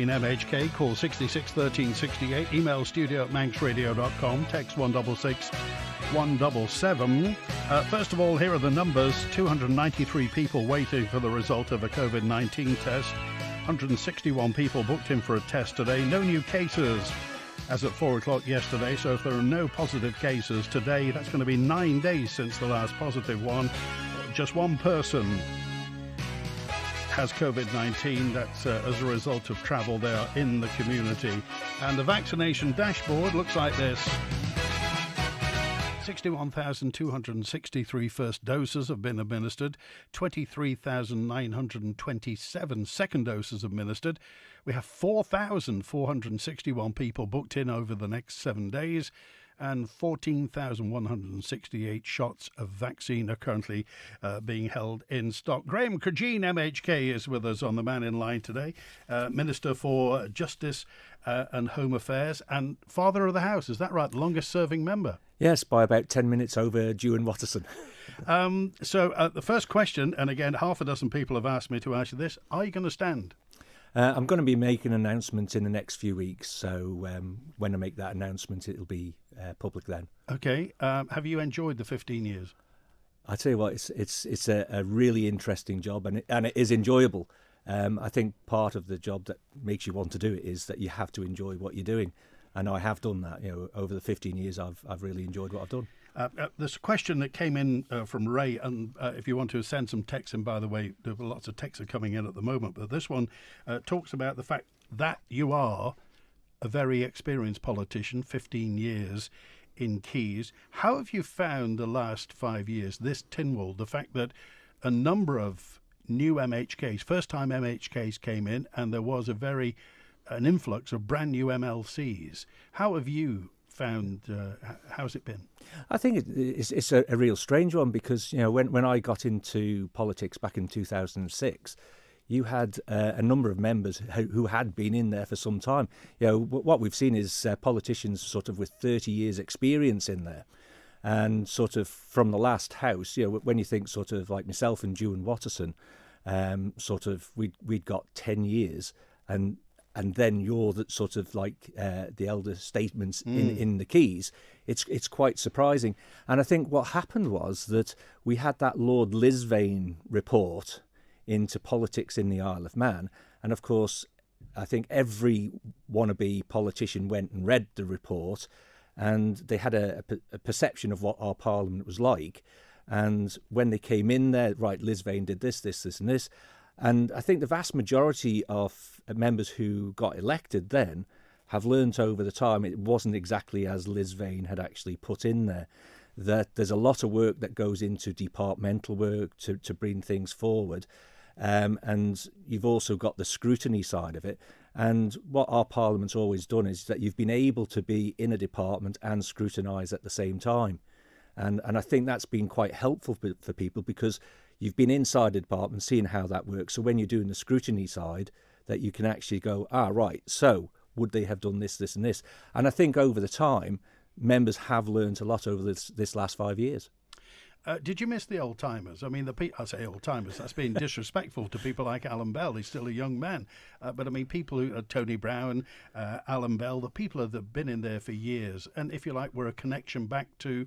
In MHK, call 66 13 68, email studio@manxradio.com, text 166 177. First of all, here are the numbers. 293 people waiting for the result of a COVID-19 test. 161 people booked in for a test today. No new cases as at 4 o'clock yesterday, so if there are no positive cases today, that's going to be 9 days since the last positive one. Just one person has COVID-19. That's as a result of travel. They are in the community. And the vaccination dashboard looks like this. 61,263 first doses have been administered. 23,927 second doses administered. We have 4,461 people booked in over the next 7 days. And 14,168 shots of vaccine are currently being held in stock. Graham Cregeen, MHK, is with us on the Mannin line today. Minister for Justice and Home Affairs and Father of the House, is that right? The longest serving member? Yes, by about 10 minutes over Dewan Watterson. So the first question, and again, half a dozen people have asked me to ask you this, are you going to stand? I'm going to be making an announcement in the next few weeks, so when I make that announcement, it'll be public then. Okay. Have you enjoyed the 15 years? I tell you what, it's a really interesting job, and it is enjoyable. I think part of the job that makes you want to do it is that you have to enjoy what you're doing, and I have done that. You know, over the 15 years, I've really enjoyed what I've done. There's a question that came in from Ray, and if you want to send some texts in, by the way, there are lots of texts are coming in at the moment, but this one talks about the fact that you are a very experienced politician, 15 years in Keys. How have you found the last 5 years, this Tynwald, the fact that a number of new MHKs, first-time MHKs came in, and there was an influx of brand new MLCs. How have you found, how's it been? I think it's a real strange one because, you know, when I got into politics back in 2006, you had a number of members who had been in there for some time. You know, what we've seen is politicians sort of with 30 years experience in there. And sort of from the last house, you know, when you think sort of like myself and Dewan Watterson, sort of we'd got 10 years and then you're the sort of like the elder statesmen in the Keys. It's quite surprising. And I think what happened was that we had that Lord Lisvain report into politics in the Isle of Man. And of course, I think every wannabe politician went and read the report, and they had a perception of what our parliament was like. And when they came in there, right, Lisvain did this, and this. And I think the vast majority of members who got elected then have learnt over the time it wasn't exactly as Lisvain had actually put in there, that there's a lot of work that goes into departmental work to bring things forward. And you've also got the scrutiny side of it. And what our Parliament's always done is that you've been able to be in a department and scrutinise at the same time. And I think that's been quite helpful for people because you've been inside the department, seeing how that works. So when you're doing the scrutiny side, that you can actually go, right, so would they have done this, and this? And I think over the time, members have learned a lot over this last 5 years. Did you miss the old-timers? I mean, I say old-timers, that's being disrespectful to people like Alan Bell. He's still a young man. But, I mean, people who Tony Brown, Alan Bell, the people that have been in there for years, and if you like, were a connection back to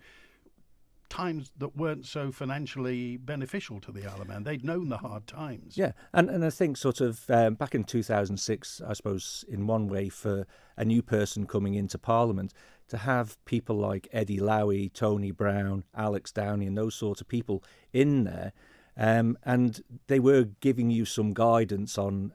times that weren't so financially beneficial to the Isle of Man. They'd known the hard times. Yeah, and I think sort of back in 2006, I suppose, in one way, for a new person coming into Parliament, to have people like Eddie Lowy, Tony Brown, Alex Downey and those sorts of people in there, and they were giving you some guidance on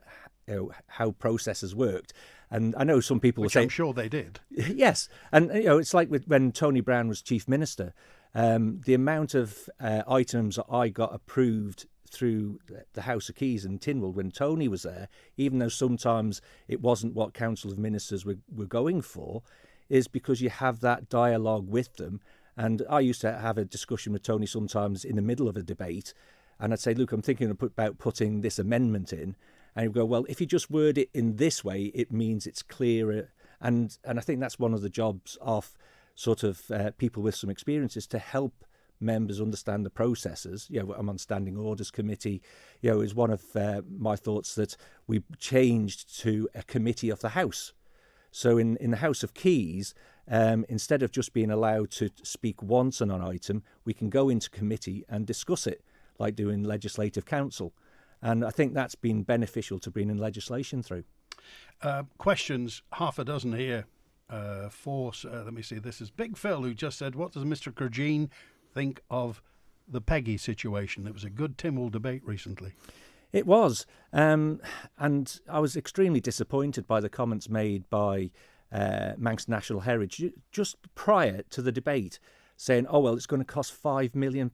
how processes worked. And I know some people Which will say... I'm sure they did. Yes, and it's like when Tony Brown was Chief Minister, the amount of items that I got approved through the House of Keys and Tynwald when Tony was there, even though sometimes it wasn't what Council of Ministers were going for, is because you have that dialogue with them. And I used to have a discussion with Tony sometimes in the middle of a debate, and I'd say, look, I'm thinking about putting this amendment in. And he'd go, well, if you just word it in this way, it means it's clearer. And I think that's one of the jobs of sort of people with some experience, is to help members understand the processes. I'm on Standing Orders Committee. Is one of my thoughts that we changed to a committee of the House. So in the House of Keys, instead of just being allowed to speak once on an item, we can go into committee and discuss it, like doing Legislative Council. And I think that's been beneficial to bringing legislation through. Questions, half a dozen here. Let me see, this is Big Phil, who just said, what does Mr. Cregeen think of the Peggy situation? It was a good Tynwald debate recently. It was, and I was extremely disappointed by the comments made by Manx National Heritage just prior to the debate, saying, oh, well, it's going to cost £5 million.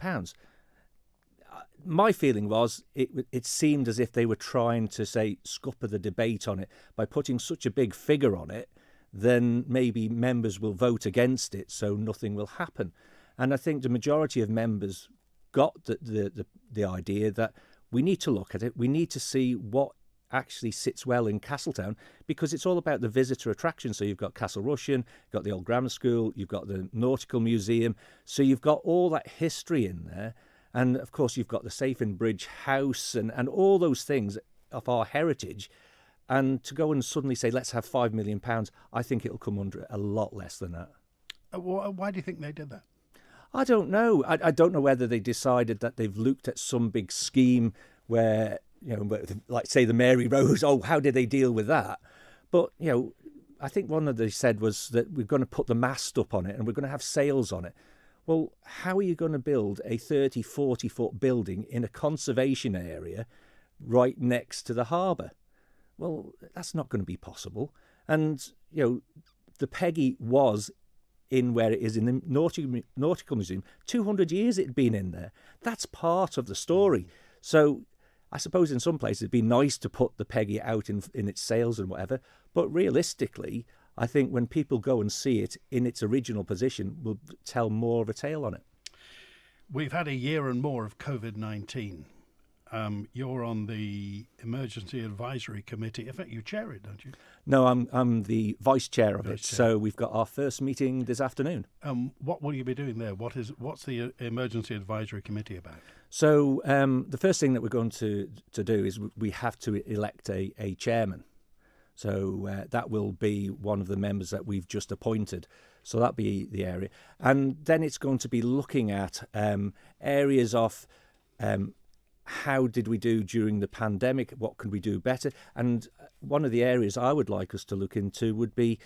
My feeling was it seemed as if they were trying to, say, scupper the debate on it by putting such a big figure on it. Then maybe members will vote against it, so nothing will happen. And I think the majority of members got the idea that we need to look at it. We need to see what actually sits well in Castletown, because it's all about the visitor attraction. So you've got Castle Rushen, you've got the old grammar school, you've got the Nautical Museum. So you've got all that history in there. And of course, you've got the Safe Bridge House and all those things of our heritage. And to go and suddenly say, let's have £5 million, I think it'll come under a lot less than that. Why do you think they did that? I don't know. I don't know whether they decided that they've looked at some big scheme where, like say the Mary Rose, how did they deal with that? But, I think one of they said was that we're going to put the mast up on it and we're going to have sails on it. Well, how are you going to build a 30, 40-foot building in a conservation area right next to the harbour? Well, that's not going to be possible. And, the Peggy was in where it is in the Nautical Museum. 200 years it'd been in there. That's part of the story. So I suppose in some places it'd be nice to put the Peggy out in its sails and whatever. But realistically, I think when people go and see it in its original position, we'll tell more of a tale on it. We've had a year and more of COVID-19. You're on the Emergency Advisory Committee. In fact, you chair it, don't you? No, I'm the vice chair of it. So we've got our first meeting this afternoon. What will you be doing there? What's the Emergency Advisory Committee about? So the first thing that we're going to do is we have to elect a chairman. So that will be one of the members that we've just appointed. So that'll be the area. And then it's going to be looking at areas of how did we do during the pandemic? What could we do better? And one of the areas I would like us to look into would be,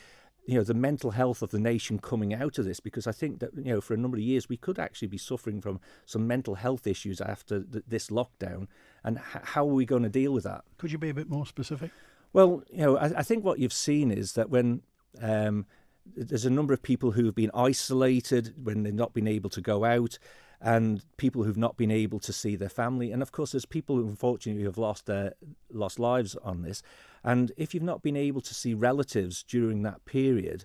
the mental health of the nation coming out of this, because I think that, for a number of years, we could actually be suffering from some mental health issues after this lockdown. And how are we going to deal with that? Could you be a bit more specific? Well, I think what you've seen is that when there's a number of people who have been isolated, when they've not been able to go out, and people who've not been able to see their family. And of course, there's people who unfortunately have lost lives on this. And if you've not been able to see relatives during that period,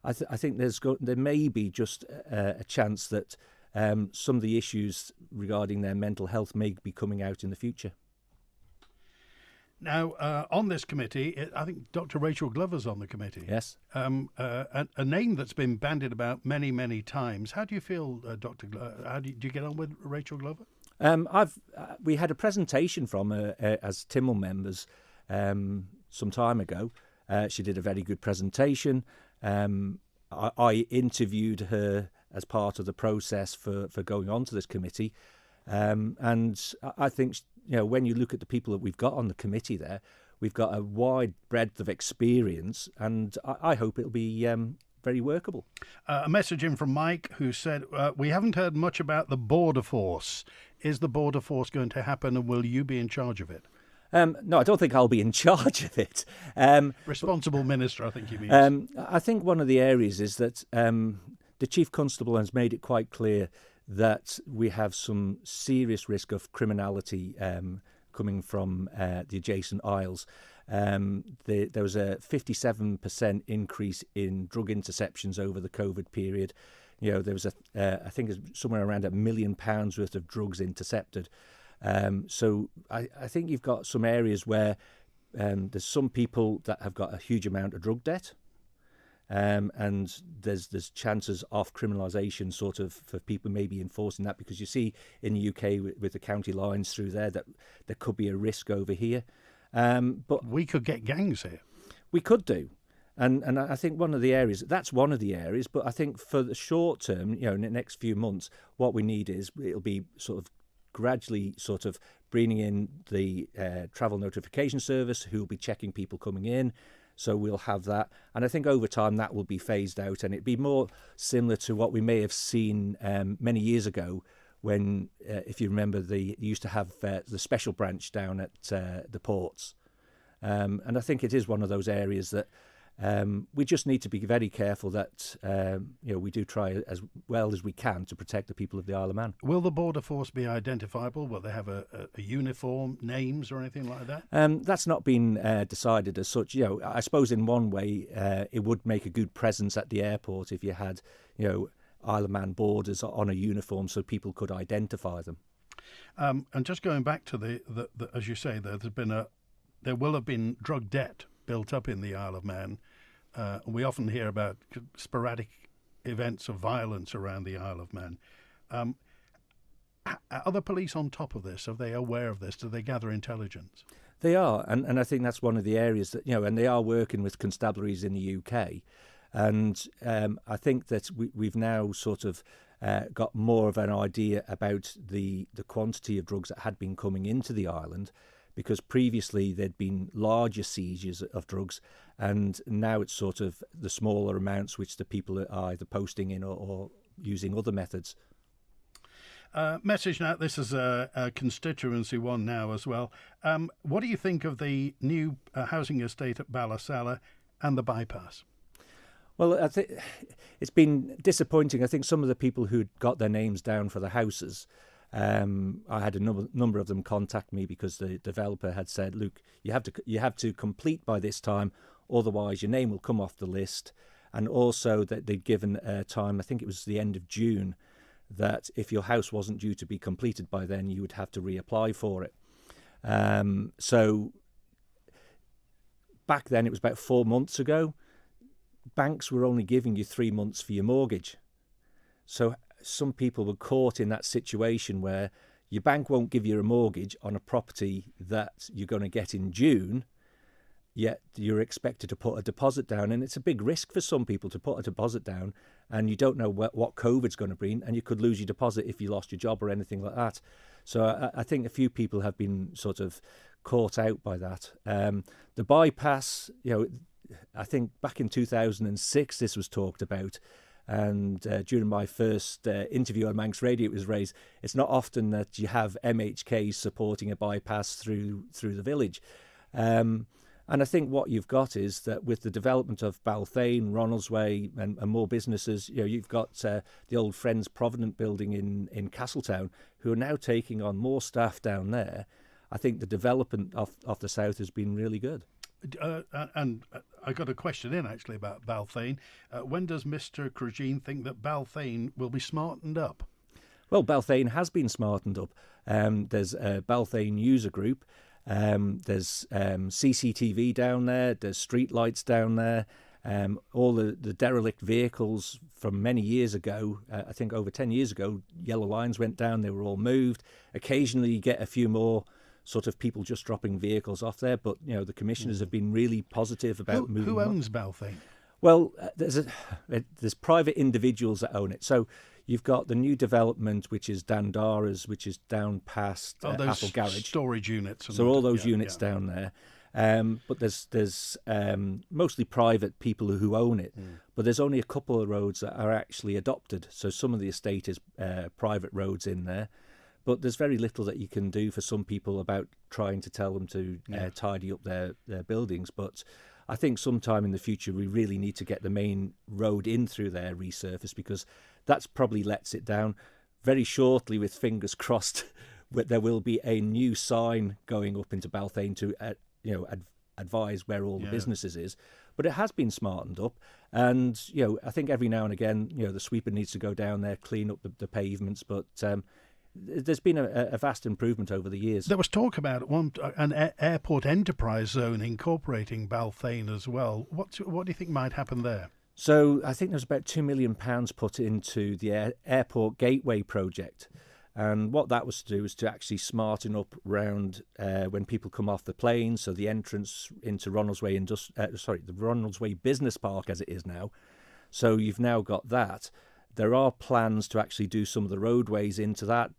I think there may be just a chance that some of the issues regarding their mental health may be coming out in the future. Now, on this committee, I think Dr. Rachel Glover's on the committee. Yes. A name that's been bandied about many, many times. How do you feel, Dr. Glover? How do you get on with Rachel Glover? We had a presentation from her as Tynwald members some time ago. She did a very good presentation. I interviewed her as part of the process for going on to this committee. And I think, when you look at the people that we've got on the committee there, we've got a wide breadth of experience, and I hope it'll be very workable. A message in from Mike, who said, we haven't heard much about the border force. Is the border force going to happen, and will you be in charge of it? No, I don't think I'll be in charge of it. Responsible minister, I think you mean. I think one of the areas is that the Chief Constable has made it quite clear that we have some serious risk of criminality coming from the adjacent isles. There was a 57% increase in drug interceptions over the COVID period. There was I think it's somewhere around £1 million worth of drugs intercepted. So I think you've got some areas where there's some people that have got a huge amount of drug debt. And there's chances of criminalisation sort of for people maybe enforcing that, because you see in the UK with the county lines through there that there could be a risk over here. But we could get gangs here. We could do. And I think that's one of the areas, but I think for the short term, in the next few months, what we need is it'll be sort of gradually sort of bringing in the travel notification service who will be checking people coming in. So we'll have that. And I think over time that will be phased out, and it'd be more similar to what we may have seen many years ago when, if you remember, they used to have the special branch down at the ports. And I think it is one of those areas that we just need to be very careful that we do try as well as we can to protect the people of the Isle of Man. Will the border force be identifiable? Will they have a uniform, names or anything like that? That's not been decided as such. I suppose in one way it would make a good presence at the airport if you had Isle of Man borders on a uniform so people could identify them. And just going back to the as you say, there will have been drug debt built up in the Isle of Man. We often hear about sporadic events of violence around the Isle of Man. Are the police on top of this? Are they aware of this? Do they gather intelligence? They are, and I think that's one of the areas that, and they are working with constabularies in the UK. And I think that we've now sort of got more of an idea about the quantity of drugs that had been coming into the island, because previously there'd been larger seizures of drugs, and now it's sort of the smaller amounts which the people are either posting in or using other methods. Message now, this is a constituency one now as well. What do you think of the new housing estate at Balazella and the bypass? Well, I think it's been disappointing. I think some of the people who'd got their names down for the houses, I had a number of them contact me because the developer had said, "Look, you have to complete by this time, otherwise your name will come off the list." And also that they'd given a time, I think it was the end of June, that if your house wasn't due to be completed by then, you would have to reapply for it. So back then, it was about 4 months ago, banks were only giving you 3 months for your mortgage. So some people were caught in that situation where your bank won't give you a mortgage on a property that you're going to get in June, yet you're expected to put a deposit down. And it's a big risk for some people to put a deposit down, and you don't know what COVID's going to bring, and you could lose your deposit if you lost your job or anything like that. So I think a few people have been sort of caught out by that. The bypass, I think back in 2006 this was talked about, and during my first interview on Manx Radio it was raised. It's not often that you have MHK supporting a bypass through the village. And I think what you've got is that with the development of Belfain, Ronaldsway and more businesses, you've got the old Friends Provident building in Castletown, who are now taking on more staff down there. I think the development of the south has been really good. And I got a question in actually about Belfain. When does Mr. Cregeen think that Belfain will be smartened up? Well, Belfain has been smartened up. There's a Belfain user group. There's CCTV down there. There's street lights down there. All the derelict vehicles from many years ago, I think over 10 years ago, yellow lines went down. They were all moved. Occasionally you get a few more sort of people just dropping vehicles off there, but the commissioners have been really positive about moving. Who owns Belfain? Well, there's private individuals that own it. So you've got the new development, which is Dandara's, which is down past Apple Garage. Storage units. So all those units down there. But there's mostly private people who own it. But there's only a couple of roads that are actually adopted. So some of the estate is private roads in there. But there's very little that you can do for some people about trying to tell them to tidy up their buildings. But I think sometime in the future we really need to get the main road in through there resurfaced, because that's probably lets it down. Very shortly, with fingers crossed, there will be a new sign going up into Belfain to advise where all the businesses is. But it has been smartened up, and I think every now and again the sweeper needs to go down there, clean up the pavements, but there's been a vast improvement over the years. There was talk about an airport enterprise zone incorporating Belfain as well. What do you think might happen there? So I think there's about £2 million put into the airport gateway project. And what that was to do was to actually smarten up around when people come off the plane, so the entrance into Ronaldsway the Ronaldsway Business Park as it is now. So you've now got that. There are plans to actually do some of the roadways into that.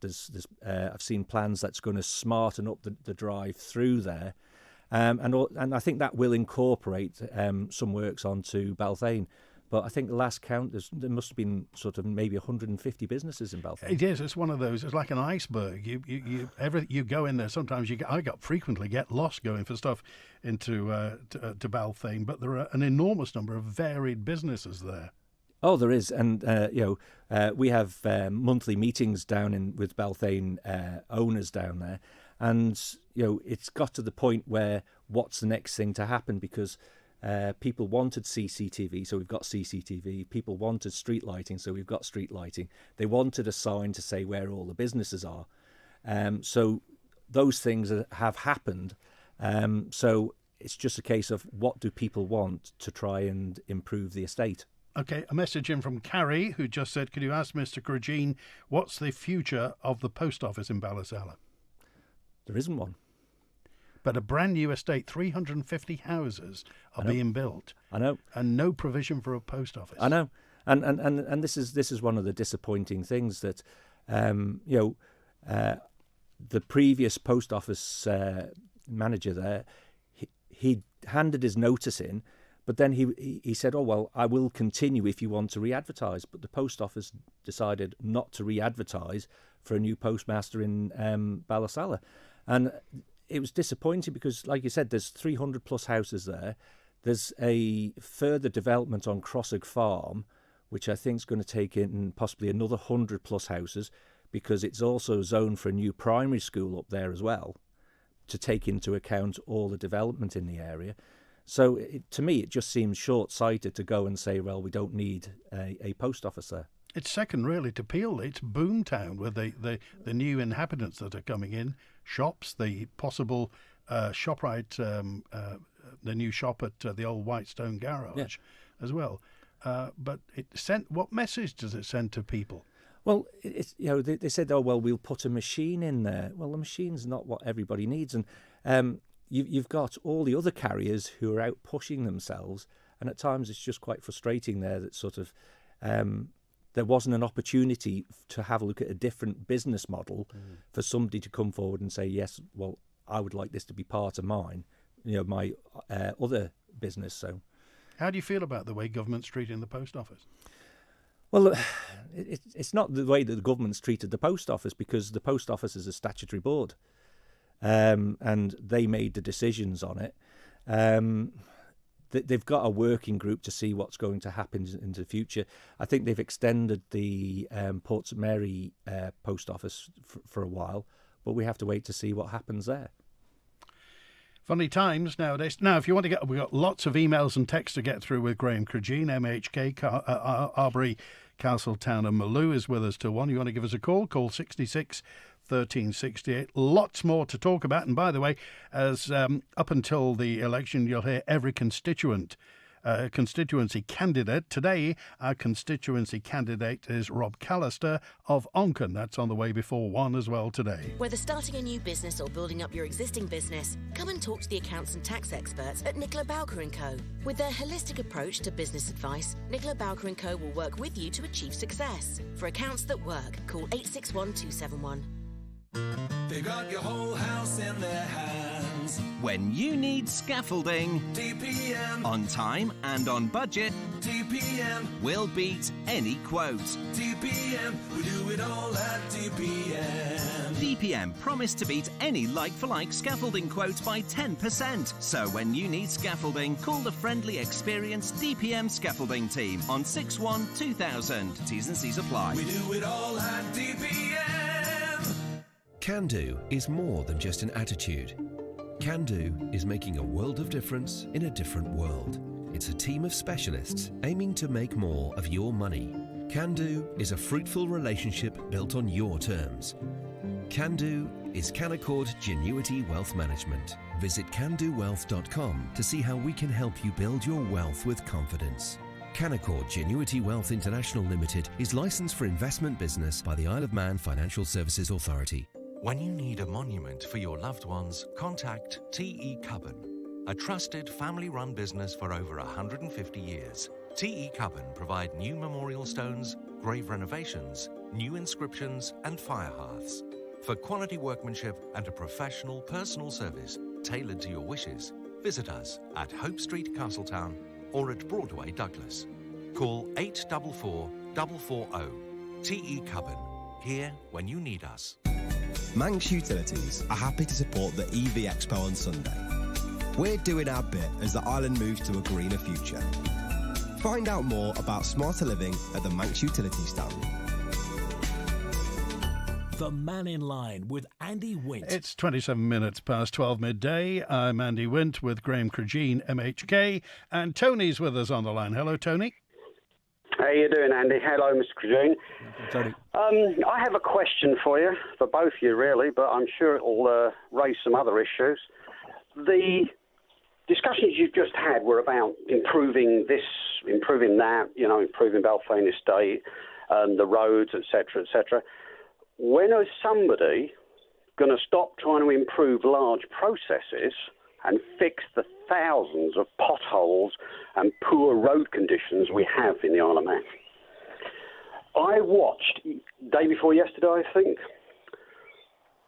I've seen plans that's going to smarten up the drive through there, and I think that will incorporate some works onto Belfain. But I think the last count, there must have been sort of maybe 150 businesses in Belfast. It is. It's one of those. It's like an iceberg. You go in there. Sometimes I frequently get lost going for stuff into to Belfain, but there are an enormous number of varied businesses there. Oh, there is, and we have monthly meetings down with Belfain owners down there, and it's got to the point where what's the next thing to happen, because people wanted CCTV, so we've got CCTV. People wanted street lighting, so we've got street lighting. They wanted a sign to say where all the businesses are. So those things have happened. So it's just a case of what do people want to try and improve the estate. Okay, a message in from Carrie, who just said, could you ask Mr. Cregeen, what's the future of the post office in Balazella? There isn't one. But a brand new estate, 350 houses are being built. I know. And no provision for a post office. I know. And this is one of the disappointing things that, the previous post office manager there, he handed his notice in, but then he said, oh, well, I will continue if you want to re-advertise. But the post office decided not to re-advertise for a new postmaster in Balazella. And it was disappointing because, like you said, there's 300 plus houses there. There's a further development on Crossag Farm, which I think is going to take in possibly another 100 plus houses, because it's also zoned for a new primary school up there as well, to take into account all the development in the area. So to me, it just seems short-sighted to go and say, well, we don't need a post office there. It's second, really, to Peel. It's Boomtown with the new inhabitants that are coming in, shops, the possible ShopRite, the new shop at the old Whitestone Garage as well. But what message does it send to people? Well, it's they said, oh, well, we'll put a machine in there. Well, the machine's not what everybody needs. And you've got all the other carriers who are out pushing themselves, and at times it's just quite frustrating there that sort of there wasn't an opportunity to have a look at a different business model for somebody to come forward and say, yes, well, I would like this to be part of mine, my other business. So, how do you feel about the way government's treating the post office? Well, it's not the way that the government's treated the post office, because the post office is a statutory board. And they made the decisions on it. They've got a working group to see what's going to happen in the future. I think they've extended the Port St Mary post office for a while, but we have to wait to see what happens there. Funny times nowadays. Now, if you want to we've got lots of emails and texts to get through with Graham Cregeen, MHK, Arbury, Castletown and Maloo is with us till 1. You want to give us a call? Call 66 1368. Lots more to talk about. And by the way, as up until the election, you'll hear every constituency candidate. Today, our constituency candidate is Rob Callister of Onchan. That's on the way before 1 as well today. Whether starting a new business or building up your existing business, come and talk to the accounts and tax experts at Nicola Bowker & Co. With their holistic approach to business advice, Nicola Bowker & Co. will work with you to achieve success. For accounts that work, call 861 271. They've got your whole house in their hands. When you need scaffolding, DPM. On time and on budget, DPM. We'll beat any quote. DPM. We do it all at DPM. DPM promise to beat any like-for-like scaffolding quote by 10%. So when you need scaffolding, call the friendly, experienced DPM scaffolding team on 61-2000. T's and C's apply. We do it all at DPM. Can Do is more than just an attitude. Can Do is making a world of difference in a different world. It's a team of specialists aiming to make more of your money. Can Do is a fruitful relationship built on your terms. Can Do is Canaccord Genuity Wealth Management. Visit candowealth.com to see how we can help you build your wealth with confidence. Canaccord Genuity Wealth International Limited is licensed for investment business by the Isle of Man Financial Services Authority. When you need a monument for your loved ones, contact T.E. Cubban, a trusted family-run business for over 150 years. T.E. Cubban provide new memorial stones, grave renovations, new inscriptions and fire hearths. For quality workmanship and a professional personal service tailored to your wishes, visit us at Hope Street, Castletown or at Broadway, Douglas. Call 844 440. T.E. Cubban, here when you need us. Manx Utilities are happy to support the EV Expo on Sunday. We're doing our bit as the island moves to a greener future. Find out more about smarter living at the Manx Utilities stand. The Mannin Line with Andy Wint. It's 27 minutes past 12 midday. I'm Andy Wint with Graham Cregeen, MHK, and Tony's with us on the line. Hello, Tony. How you doing, Andy? Hello, Mr. Cregeen. Tony. I have a question for you, for both of you, really, but I'm sure it'll raise some other issues. The discussions you've just had were about improving this, improving that, improving Belfain Estate, the roads, etc., etc. When is somebody going to stop trying to improve large processes and fix the thousands of potholes and poor road conditions we have in the Isle of Man? I watched, day before yesterday, I think,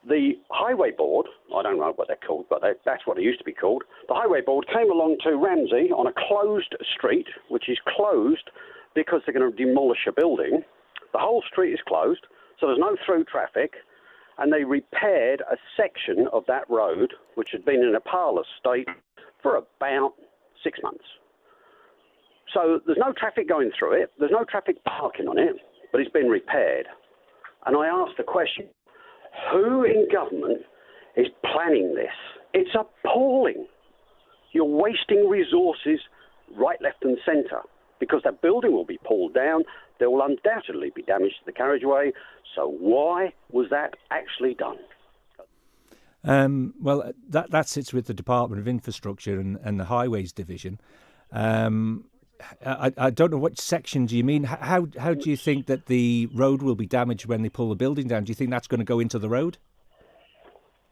the Highway Board, I don't know what they're called, but that's what it used to be called, the Highway Board came along to Ramsey on a closed street, which is closed because they're going to demolish a building. The whole street is closed, so there's no through traffic, and they repaired a section of that road, which had been in a parlour state for about 6 months. So there's no traffic going through it, there's no traffic parking on it, but it's been repaired. And I asked the question, who in government is planning this? It's appalling. You're wasting resources right, left and centre, because that building will be pulled down. There will undoubtedly be damage to the carriageway. So why was that actually done? Well, that sits with the Department of Infrastructure and the Highways Division. I don't know what section do you mean. How do you think that the road will be damaged when they pull the building down? Do you think that's going to go into the road?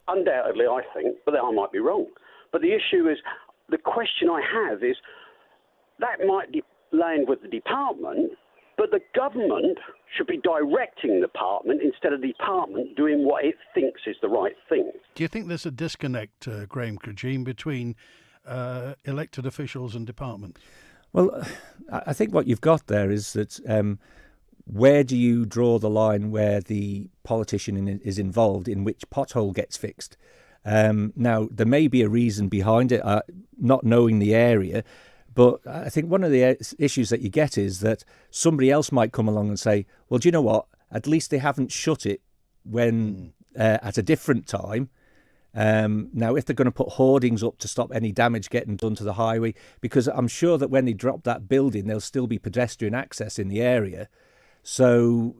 Undoubtedly, I think, but I might be wrong. But the issue is, the question I have is, that might land with the department, but the government should be directing the department instead of the department doing what it thinks is the right thing. Do you think there's a disconnect, Graham Cregeen, between elected officials and departments? Well, I think what you've got there is that where do you draw the line where the politician is involved in which pothole gets fixed? Now, there may be a reason behind it, not knowing the area, but I think one of the issues that you get is that somebody else might come along and say, well, do you know what? At least they haven't shut it when at a different time. Now, if they're going to put hoardings up to stop any damage getting done to the highway, because I'm sure that when they drop that building, there'll still be pedestrian access in the area. So,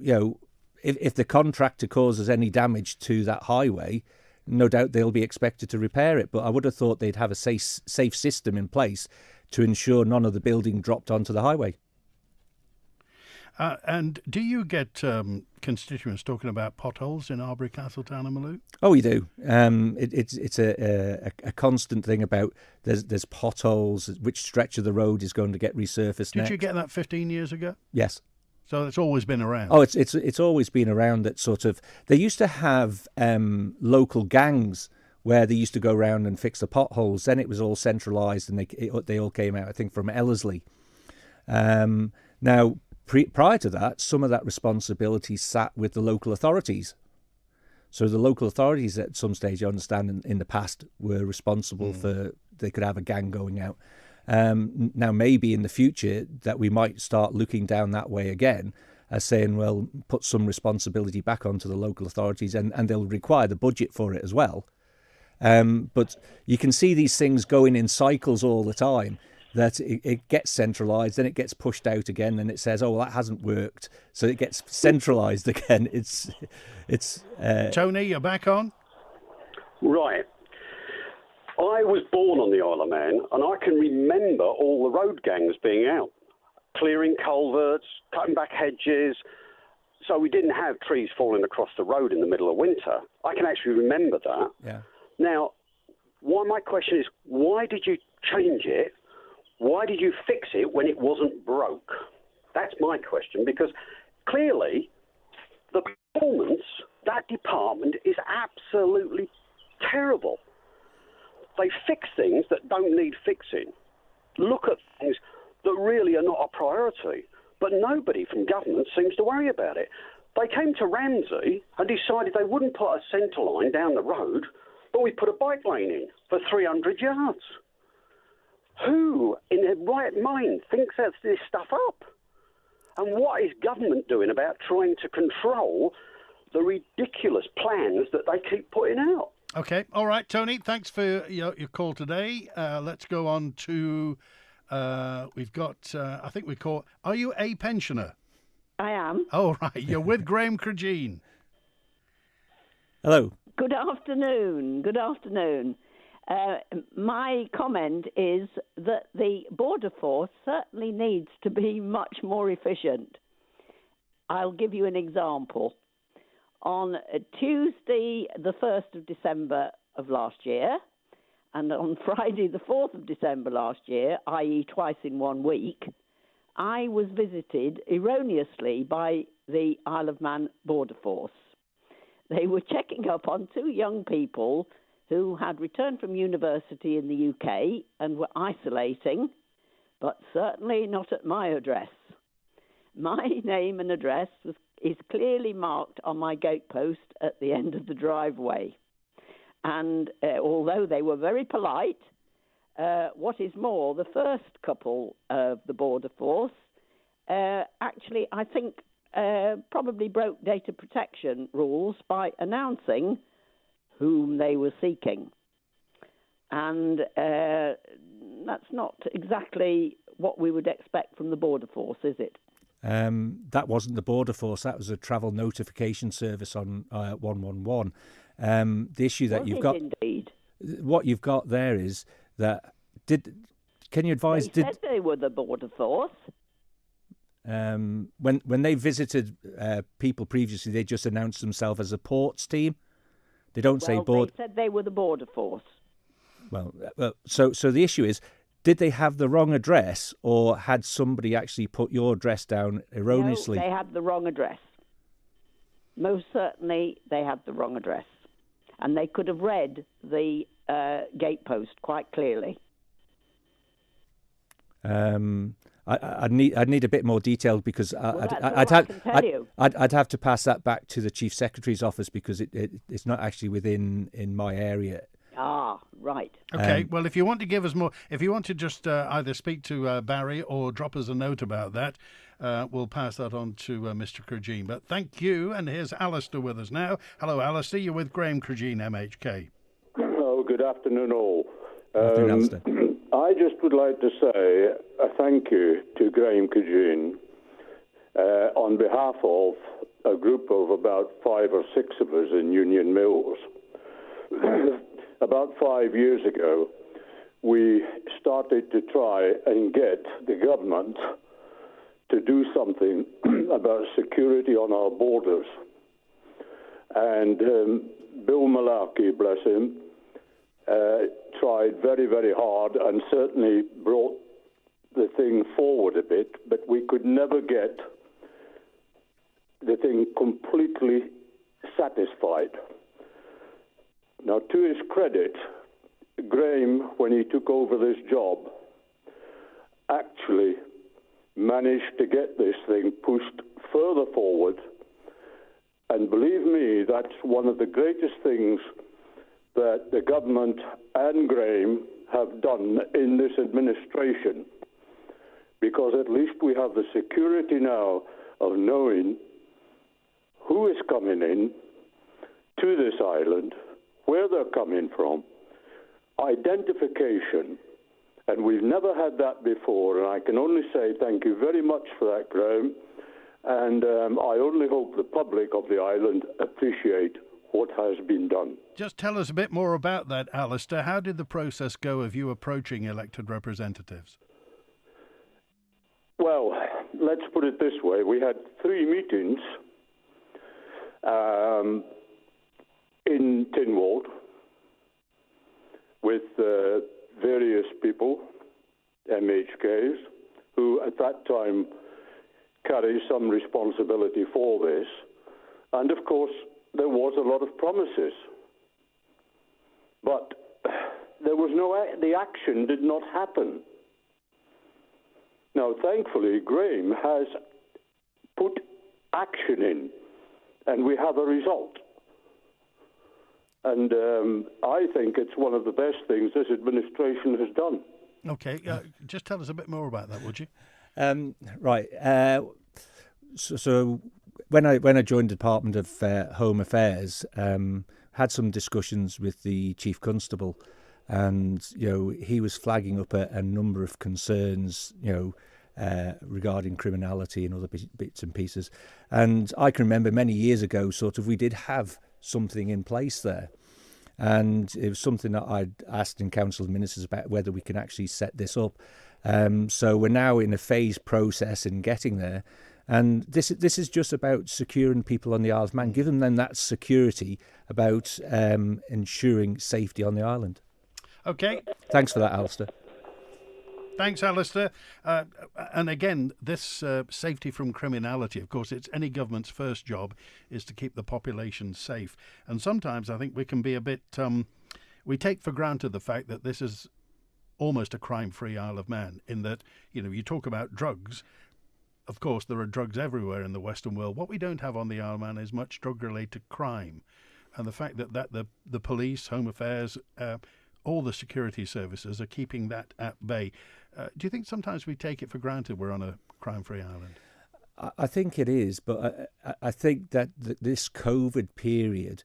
if the contractor causes any damage to that highway, no doubt they'll be expected to repair it. But I would have thought they'd have a safe system in place to ensure none of the building dropped onto the highway. And do you get constituents talking about potholes in Arbury, Castletown and Maloo? Oh, we do. It's a constant thing about there's potholes, which stretch of the road is going to get resurfaced next. Did you get that 15 years ago? Yes. So it's always been around? Oh, it's always been around. That sort of, they used to have local gangs where they used to go around and fix the potholes. Then it was all centralised and they all came out, I think, from Ellerslie. Now, prior to that, some of that responsibility sat with the local authorities. So the local authorities at some stage, I understand, in the past were responsible for, they could have a gang going out. Now, maybe in the future that we might start looking down that way again, as saying, well, put some responsibility back onto the local authorities, and they'll require the budget for it as well. But you can see these things going in cycles all the time, that it gets centralised, then it gets pushed out again, and it says, oh, well, that hasn't worked. So it gets centralised again. It's Tony, you're back on? Right. I was born on the Isle of Man, and I can remember all the road gangs being out. clearing culverts, cutting back hedges, so we didn't have trees falling across the road in the middle of winter. I can actually remember that. Yeah. Now, my question is, why did you change it? Why did you fix it when it wasn't broke? That's my question, because clearly the performance, that department is absolutely terrible. They fix things that don't need fixing. Look at things that really are not a priority, but nobody from government seems to worry about it. They came to Ramsey and decided they wouldn't put a centre line down the road, but we put a bike lane in for 300 yards. Who in their right mind thinks that's this stuff up? And what is government doing about trying to control the ridiculous plans that they keep putting out? Okay. All right, Tony, thanks for your call today. Let's go on to, we've got, I think we call, are you a pensioner? I am. Oh, right. You're with Graham Cregeen. Hello. Good afternoon. Good afternoon. My comment is that the border force certainly needs to be much more efficient. I'll give you an example. On Tuesday, the 1st of December of last year, and on Friday, the 4th of December last year, i.e. twice in 1 week, I was visited erroneously by the Isle of Man border force. They were checking up on 2 young people who had returned from university in the UK and were isolating, but certainly not at my address. My name and address is clearly marked on my gatepost at the end of the driveway. And although they were very polite, what is more, the first couple of the border force actually, I think, probably broke data protection rules by announcing whom they were seeking. And that's not exactly what we would expect from the border force, is it? That wasn't the border force. That was a travel notification service on 111. The issue that you've got, indeed. What you've got there is that can you advise? They said they were the border force. When they visited people previously, they just announced themselves as a ports team. They don't say border. They said they were the border force. Well, so the issue is, did they have the wrong address, or had somebody actually put your address down erroneously? No, they had the wrong address. Most certainly, they had the wrong address, and they could have read the gatepost quite clearly. I'd need a bit more detail, because I'd have to pass that back to the Chief Secretary's office, because it's not actually within my area. Ah, right. Okay, well, if you want to give us more, if you want to just either speak to Barry or drop us a note about that, we'll pass that on to Mr. Cregeen. But thank you, and here's Alistair with us now. Hello, Alistair, you're with Graham Cregeen, MHK. Oh, good afternoon all. Afternoon, Alistair. I just would like to say a thank you to Graham Cregeen on behalf of a group of about 5 or 6 of us in Union Mills. About 5 years ago, we started to try and get the government to do something about security on our borders. And Bill Malarkey, bless him, tried very, very hard and certainly brought the thing forward a bit, but we could never get the thing completely satisfied. Now, to his credit, Graham, when he took over this job, actually managed to get this thing pushed further forward. And believe me, that's one of the greatest things that the government and Graham have done in this administration, because at least we have the security now of knowing who is coming in to this island, where they're coming from, identification, and we've never had that before, and I can only say thank you very much for that, Graham, and I only hope the public of the island appreciate what has been done. Just tell us a bit more about that, Alistair. How did the process go of you approaching elected representatives? Well, let's put it this way. We had 3 meetings in Tynwald with various people, MHKs, who at that time carry some responsibility for this. And of course, there was a lot of promises. But there was the action did not happen. Now, thankfully, Graham has put action in, and we have a result. And I think it's one of the best things this administration has done. Okay, just tell us a bit more about that, would you? Right. So when I joined the Department of Home Affairs, had some discussions with the Chief Constable, and he was flagging up a number of concerns, regarding criminality and other bits and pieces. And I can remember many years ago, we did have something in place there. And it was something that I'd asked in Council of Ministers about whether we can actually set this up. So we're now in a phased process in getting there. And this is just about securing people on the Isle of Man, giving them that security about ensuring safety on the island. Okay. Thanks for that, Alistair. Thanks, Alistair. And again, this safety from criminality, of course, it's any government's first job is to keep the population safe. And sometimes I think we can be a bit, we take for granted the fact that this is almost a crime-free Isle of Man, in that, you talk about drugs. Of course, there are drugs everywhere in the Western world. What we don't have on the Isle of Man is much drug-related crime. And the fact that the police, Home Affairs, all the security services are keeping that at bay. Do you think sometimes we take it for granted we're on a crime-free island? I think it is, but I think that this COVID period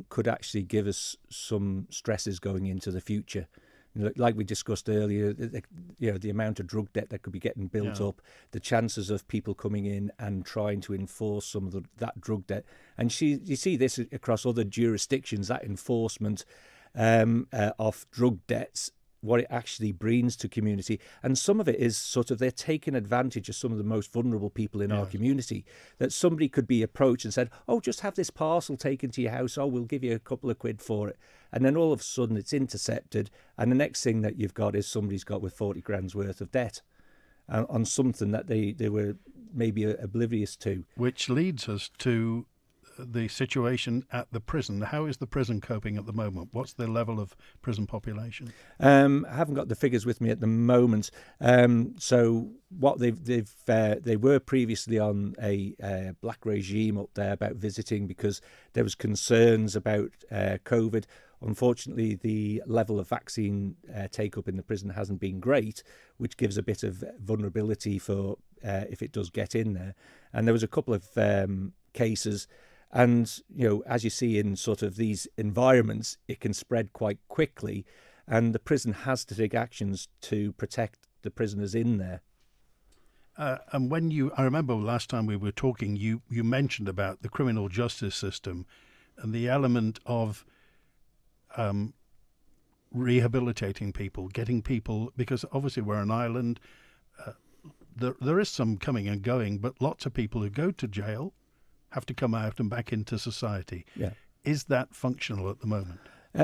could actually give us some stresses going into the future. Like we discussed earlier, the amount of drug debt that could be getting built up, the chances of people coming in and trying to enforce some of that drug debt. And you see this across other jurisdictions, that enforcement of drug debts, what it actually brings to community. And some of it is they're taking advantage of some of the most vulnerable people in our community, that somebody could be approached and said, oh, just have this parcel taken to your house, we'll give you a couple of quid for it. And then all of a sudden it's intercepted, and the next thing that you've got is somebody's got with 40 grand's worth of debt on something that they were maybe oblivious to. Which leads us to the situation at the prison. How is the prison coping at the moment? What's the level of prison population? I haven't got the figures with me at the moment. So what they were previously on a black regime up there about visiting, because there was concerns about COVID. Unfortunately, the level of vaccine take-up in the prison hasn't been great, which gives a bit of vulnerability for if it does get in there. And there was a couple of cases. And, as you see in these environments, it can spread quite quickly. And the prison has to take actions to protect the prisoners in there. And I remember last time we were talking, you mentioned about the criminal justice system and the element of rehabilitating people, getting people, because obviously we're an island. There is some coming and going, but lots of people who go to jail have to come out and back into society. Yeah. Is that functional at the moment?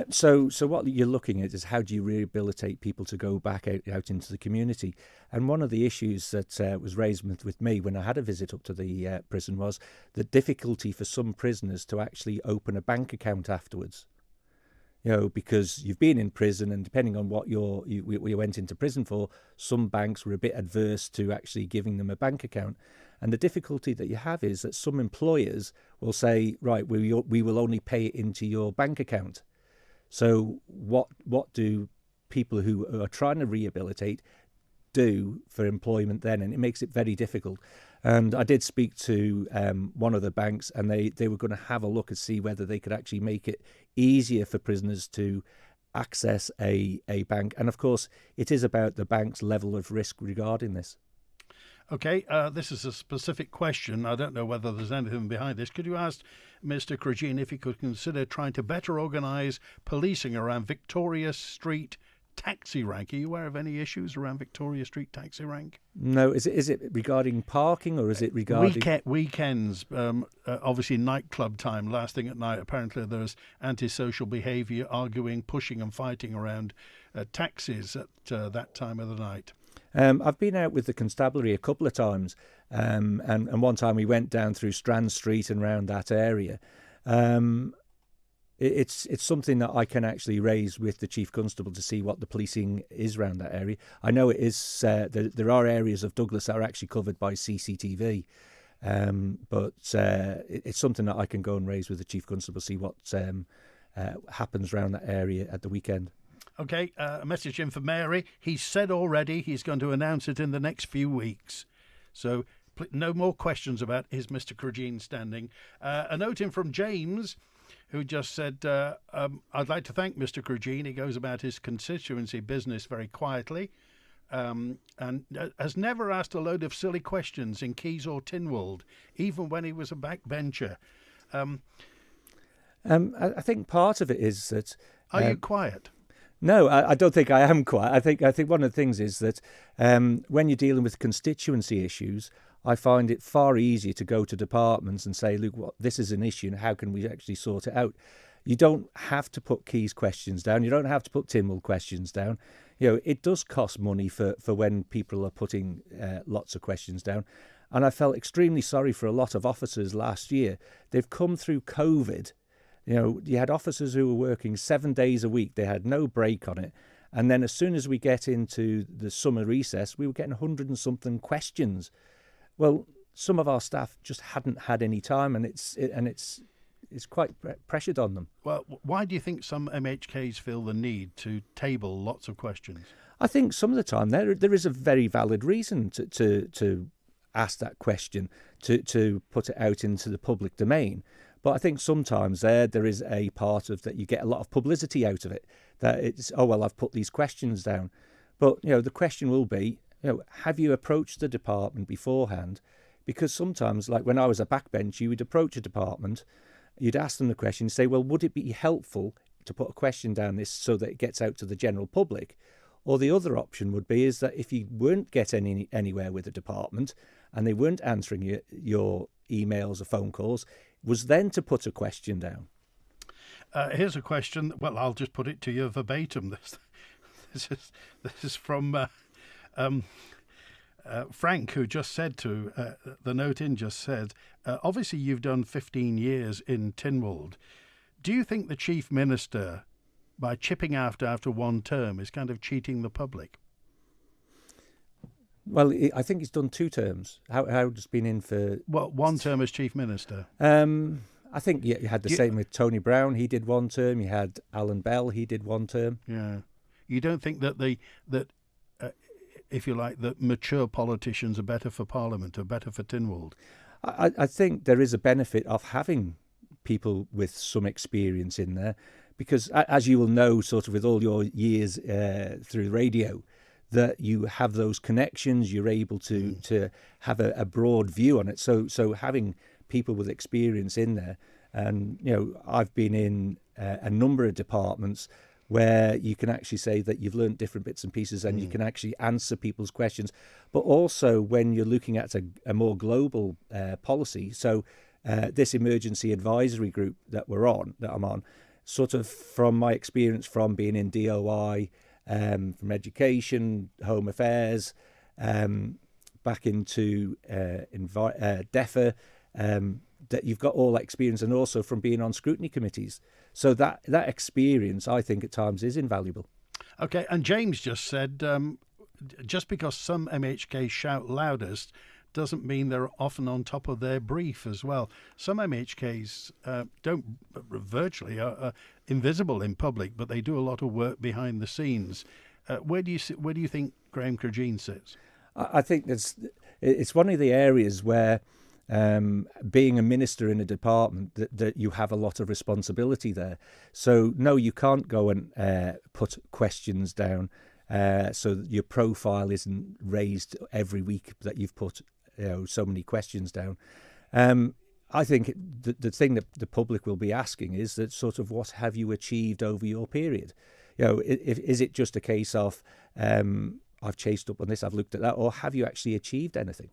So what you're looking at is how do you rehabilitate people to go back out into the community? And one of the issues that was raised with me when I had a visit up to the prison was the difficulty for some prisoners to actually open a bank account afterwards. Because you've been in prison, and depending on what you went into prison for, some banks were a bit adverse to actually giving them a bank account. And the difficulty that you have is that some employers will say, right, we will only pay it into your bank account. So what do people who are trying to rehabilitate do for employment then? And it makes it very difficult. And I did speak to one of the banks, and they were going to have a look and see whether they could actually make it easier for prisoners to access a bank. And of course, it is about the bank's level of risk regarding this. Okay, this is a specific question. I don't know whether there's anything behind this. Could you ask Mr. Cregeen if he could consider trying to better organise policing around Victoria Street taxi rank. Are you aware of any issues around Victoria Street taxi rank? No, is it regarding parking or is it regarding weekends? Obviously, nightclub time, last thing at night. Apparently, there's antisocial behaviour, arguing, pushing, and fighting around taxis at that time of the night. I've been out with the constabulary a couple of times, and one time we went down through Strand Street and round that area. It's something that I can actually raise with the Chief Constable to see what the policing is around that area. I know it is there are areas of Douglas that are actually covered by CCTV, but it's something that I can go and raise with the Chief Constable, see what happens around that area at the weekend. Okay, a message in for Mary. He said already he's going to announce it in the next few weeks. So no more questions about is Mr. Cregeen standing. A note in from James, who just said, I'd like to thank Mr. Cregeen. He goes about his constituency business very quietly and has never asked a load of silly questions in Keys or Tynwald, even when he was a backbencher. I think part of it is that... Are you quiet? No, I don't think I am quiet. I think one of the things is that when you're dealing with constituency issues, I find it far easier to go to departments and say, look, this is an issue and how can we actually sort it out? You don't have to put Keys questions down. You don't have to put Tynwald questions down. You know, it does cost money for when people are putting lots of questions down. And I felt extremely sorry for a lot of officers last year. They've come through COVID. You know, you had officers who were working 7 days a week. They had no break on it. And then as soon as we get into the summer recess, we were getting 100 and something questions. Well, some of our staff just hadn't had any time, and it's quite pressured on them. Well, why do you think some MHKs feel the need to table lots of questions? I think some of the time there is a very valid reason to ask that question, to put it out into the public domain. But I think sometimes there is a part of that you get a lot of publicity out of it, that it's, oh, well, I've put these questions down. But, you know, the question will be, you know, have you approached the department beforehand? Because sometimes, like when I was a backbench, you would approach a department, you'd ask them the question, say, well, would it be helpful to put a question down this so that it gets out to the general public? Or the other option would be is that if you weren't getting anywhere with the department and they weren't answering your emails or phone calls, was then to put a question down. Here's a question. Well, I'll just put it to you verbatim. This is from Frank, who just said to the note in just said, obviously you've done 15 years in Tynwald. Do you think the Chief Minister, by chipping out after one term, is kind of cheating the public? Well, I think he's done 2 terms. Howard's been in for... Well, 1 term as Chief Minister. I think you had the same with Tony Brown. He did 1 term. You had Alan Bell. He did 1 term. Yeah. You don't think that if you like, that mature politicians are better for Parliament or better for Tynwald? I think there is a benefit of having people with some experience in there, because as you will know, sort of with all your years through radio, that you have those connections, you're able to have a broad view on it. So having people with experience in there, and you know, I've been in a number of departments where you can actually say that you've learned different bits and pieces and you can actually answer people's questions. But also when you're looking at a more global policy, so this emergency advisory group that I'm on, sort of from my experience from being in DOI, from education, home affairs, back into DEFA, that you've got all that experience, and also from being on scrutiny committees. So that experience, I think, at times is invaluable. Okay, and James just said, just because some MHKs shout loudest doesn't mean they're often on top of their brief as well. Some MHKs virtually are invisible in public, but they do a lot of work behind the scenes. Where do you think Graham Cregeen sits? I think it's one of the areas where being a minister in a department that you have a lot of responsibility there. So no, you can't go and put questions down so that your profile isn't raised every week that you've put so many questions down. I think the thing that the public will be asking is that sort of what have you achieved over your period? Is it just a case of I've chased up on this, I've looked at that, or have you actually achieved anything?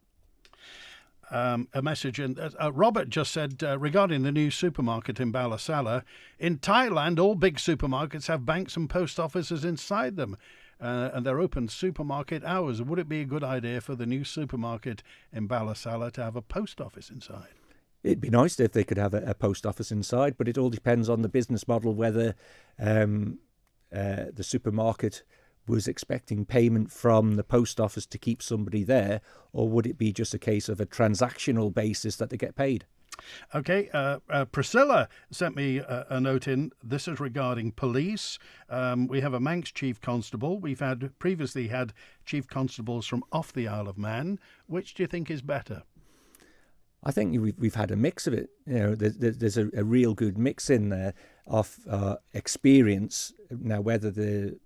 A message in. Robert just said regarding the new supermarket in Balazella, in Thailand, all big supermarkets have banks and post offices inside them, and they're open supermarket hours. Would it be a good idea for the new supermarket in Balazella to have a post office inside? It'd be nice if they could have a post office inside, but it all depends on the business model, whether the supermarket was expecting payment from the post office to keep somebody there, or would it be just a case of a transactional basis that they get paid? Okay, Priscilla sent me a note in. This is regarding police. We have a Manx Chief Constable. We've previously had Chief Constables from off the Isle of Man. Which do you think is better? I think we've had a mix of it. There's a real good mix in there of experience. Now, whether the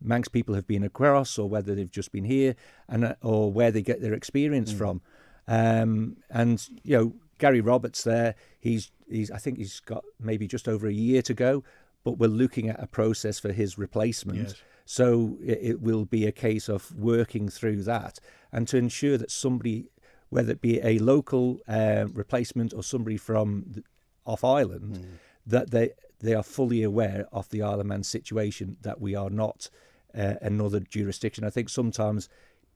Manx people have been across or whether they've just been here, or where they get their experience from. And Gary Roberts there, I think he's got maybe just over a year to go, but we're looking at a process for his replacement. Yes. So it will be a case of working through that and to ensure that somebody, whether it be a local replacement or somebody from off island, that they are fully aware of the Isle of Man situation, that we are not another jurisdiction. I think sometimes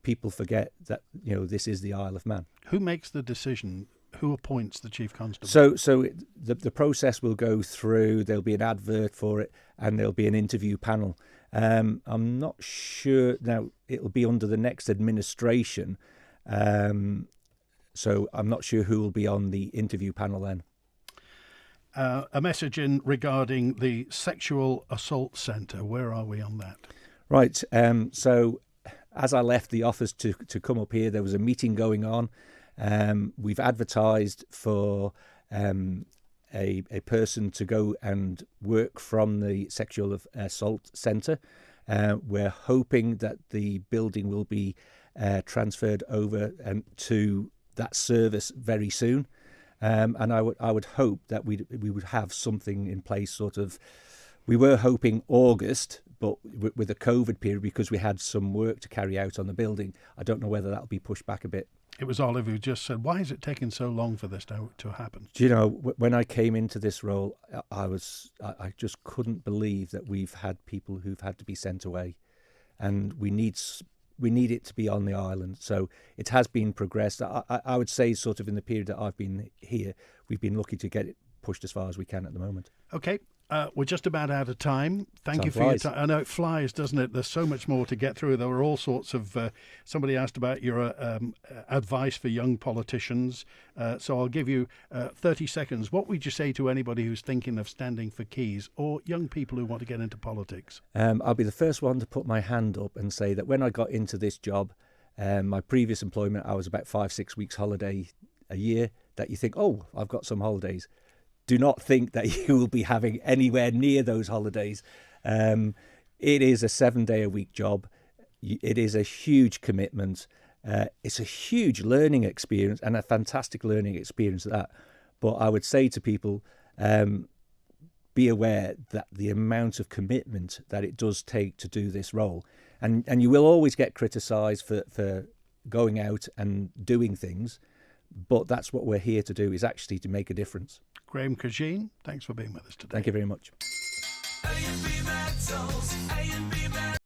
people forget that this is the Isle of Man. Who makes the decision? Who appoints the Chief Constable? So the process will go through. There'll be an advert for it, and there'll be an interview panel. I'm not sure now. It'll be under the next administration, so I'm not sure who will be on the interview panel then. A message in regarding the sexual assault centre. Where are we on that? Right. So as I left the office to come up here, there was a meeting going on. We've advertised for a person to go and work from the sexual assault centre. We're hoping that the building will be transferred over to that service very soon. And I would hope that we would have something in place sort of. We were hoping August, but with the COVID period, because we had some work to carry out on the building, I don't know whether that'll be pushed back a bit. It was Olive who just said, why is it taking so long for this to happen? Do you know, when I came into this role, I just couldn't believe that we've had people who've had to be sent away, and we need it to be on the island. So it has been progressed. I would say sort of in the period that I've been here, we've been lucky to get it pushed as far as we can at the moment. Okay. We're just about out of time. Thank you for your time. I know it flies, doesn't it? There's so much more to get through. There were all sorts of... somebody asked about your advice for young politicians. So I'll give you 30 seconds. What would you say to anybody who's thinking of standing for keys, or young people who want to get into politics? I'll be the first one to put my hand up and say that when I got into this job, my previous employment, I was about 5-6 weeks holiday a year, that you think, oh, I've got some holidays. Do not think that you will be having anywhere near those holidays. It is a 7-day-a-week job. It is a huge commitment. It's a huge learning experience, and a fantastic learning experience at that. But I would say to people, be aware that the amount of commitment that it does take to do this role. And you will always get criticised for going out and doing things, but that's what we're here to do, is actually to make a difference. Graham Cregeen, thanks for being with us today. Thank you very much. A&B Metals, A&B